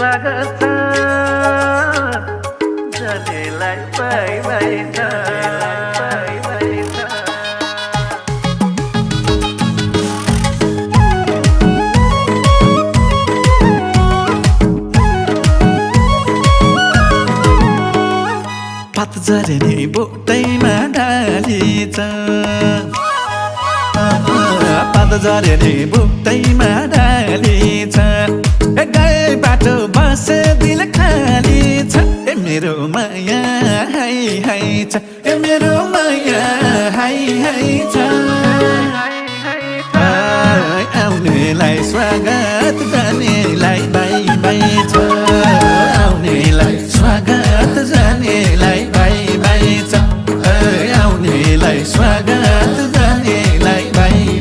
स्वागत छ जनेलाई by by छ बाई बाई छ पात झर्ने बोटैमा डाली छ पात झर्ने बोटैमा डाली छ गए बाटो बस दिल खाली छ ए मेरो माया हाई हाई छ ए मेरो माया हाई हाई छ आउनेलाई स्वागत